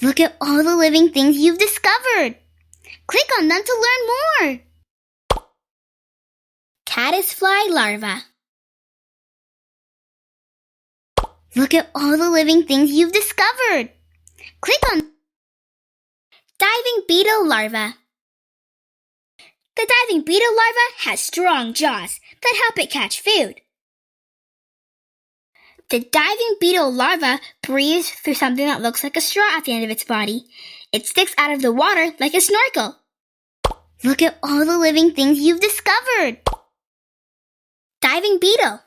Look at all the living things you've discovered. Click on them to learn more. Caddisfly larva. Look at all the living things you've discovered. Click on diving beetle larva. The diving beetle larva has strong jaws that help it catch food. The diving beetle larva breathes through something that looks like a straw at the end of its body. It sticks out of the water like a snorkel. Look at all the living things you've discovered. Diving beetle.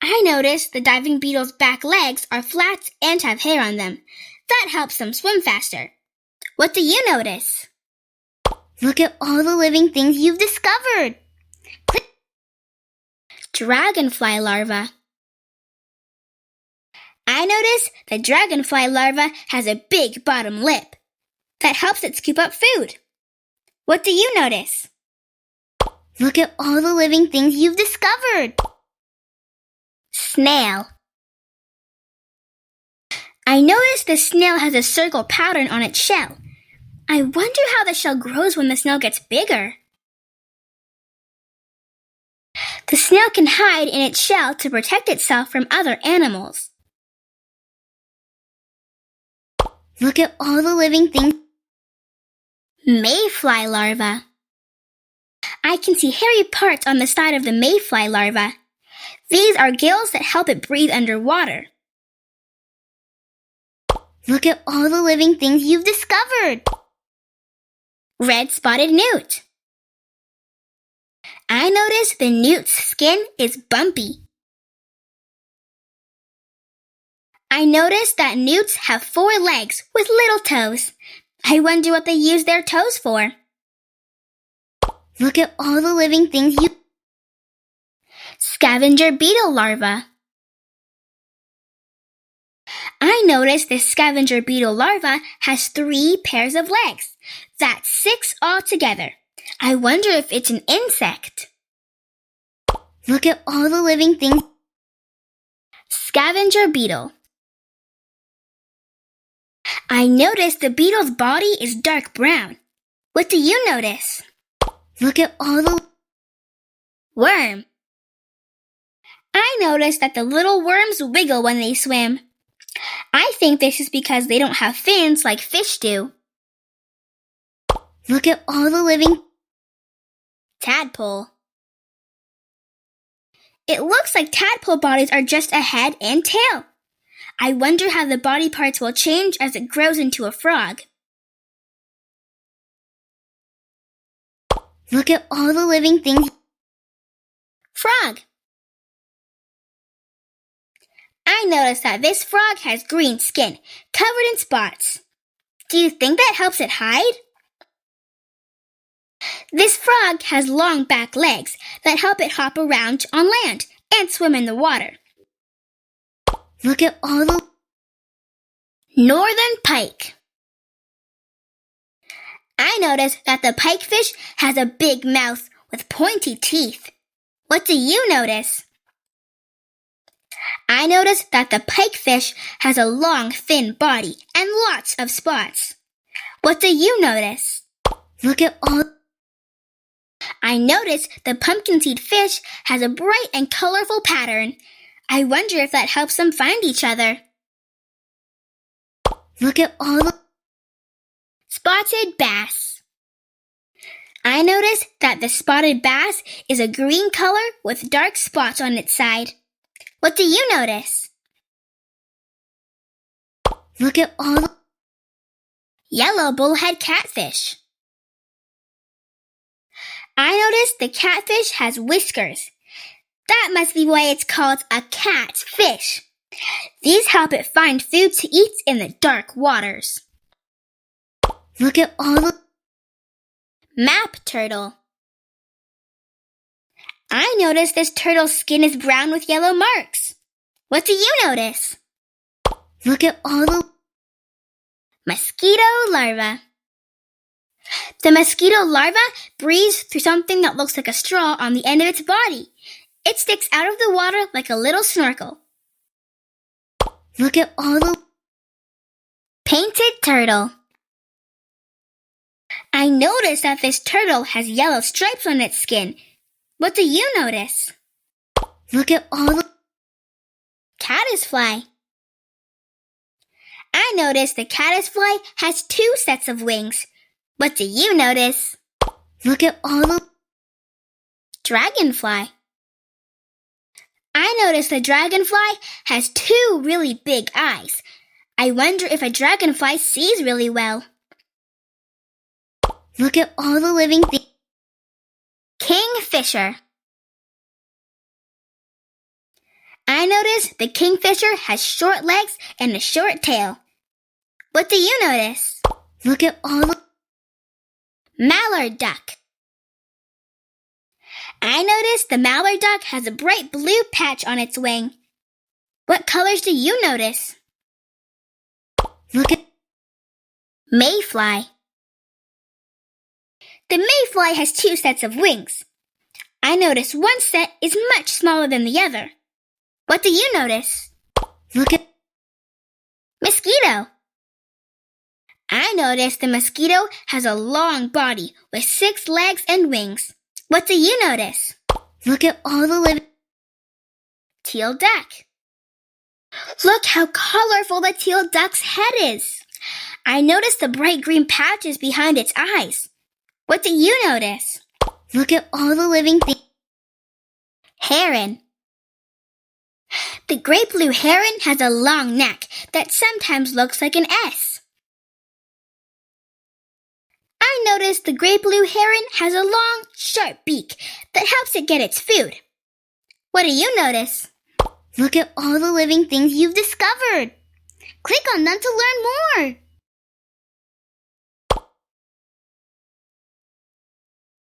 I noticed the diving beetle's back legs are flat and have hair on them. That helps them swim faster. What do you notice? Look at all the living things you've discovered. Click. Dragonfly larva. I noticed the dragonfly larva has a big bottom lip. That helps it scoop up food. What do you notice? Look at all the living things you've discovered. Snail. I noticed the snail has a circle pattern on its shell. I wonder how the shell grows when the snail gets bigger. The snail can hide in its shell to protect itself from other animals. Look at all the living things. Mayfly larva. I can see hairy parts on the side of the mayfly larva. These are gills that help it breathe underwater. Look at all the living things you've discovered. Red-spotted newt. I noticed the newt's skin is bumpy. I noticed that newts have 4 legs with little toes. I wonder what they use their toes for. Look at all the living things you... Scavenger beetle larva. I noticed the scavenger beetle larva has 3 pairs of legs. That's 6 altogether. I wonder if it's an insect. Look at all the living things. Scavenger beetle. I noticed the beetle's body is dark brown. What do you notice? Look at all the... Worm. I noticed that the little worms wiggle when they swim. I think this is because they don't have fins like fish do. Look at all the living... Tadpole. It looks like tadpole bodies are just a head and tail. I wonder how the body parts will change as it grows into a frog. Look at all the living things. Frog. I noticed that this frog has green skin, covered in spots. Do you think that helps it hide? This frog has long back legs that help it hop around on land and swim in the water. Look at all the... Northern pike. I noticed that the pikefish has a big mouth with pointy teeth. What do you notice? I noticed that the pikefish has a long, thin body and lots of spots. What do you notice? Look at all... I noticed the pumpkin seed fish has a bright and colorful pattern. I wonder if that helps them find each other. Look at all the... Spotted bass. I noticed that the spotted bass is a green color with dark spots on its side. What do you notice? Look at all the... Yellow bullhead catfish. I noticed the catfish has whiskers. That must be why it's called a catfish. These help it find food to eat in the dark waters. Look at all the... Map turtle. I noticed this turtle's skin is brown with yellow marks. What do you notice? Look at all the... Mosquito larva. The mosquito larva breathes through something that looks like a straw on the end of its body. It sticks out of the water like a little snorkel. Look at all the... painted turtle. I noticed that this turtle has yellow stripes on its skin. What do you notice? Look at all the caddisfly. I noticed the caddisfly has 2 sets of wings. What do you notice? Look at all the dragonfly. I noticed the dragonfly has 2 really big eyes. I wonder if a dragonfly sees really well. Look at all the living things. Kingfisher. I noticed the kingfisher has short legs and a short tail. What do you notice? Look at all the mallard duck. I noticed the mallard duck has a bright blue patch on its wing. What colors do you notice? Look at mayfly. The mayfly has 2 sets of wings. I notice one set is much smaller than the other. What do you notice? Look at mosquito. I notice the mosquito has a long body with 6 legs and wings. What do you notice? Look at all the living teal duck. Look how colorful the teal duck's head is. I noticed the bright green patches behind its eyes. What do you notice? Look at all the living things. Heron. The great blue heron has a long neck that sometimes looks like an S. I noticed the great blue heron has a long, sharp beak that helps it get its food. What do you notice? Look at all the living things you've discovered. Click on them to learn more.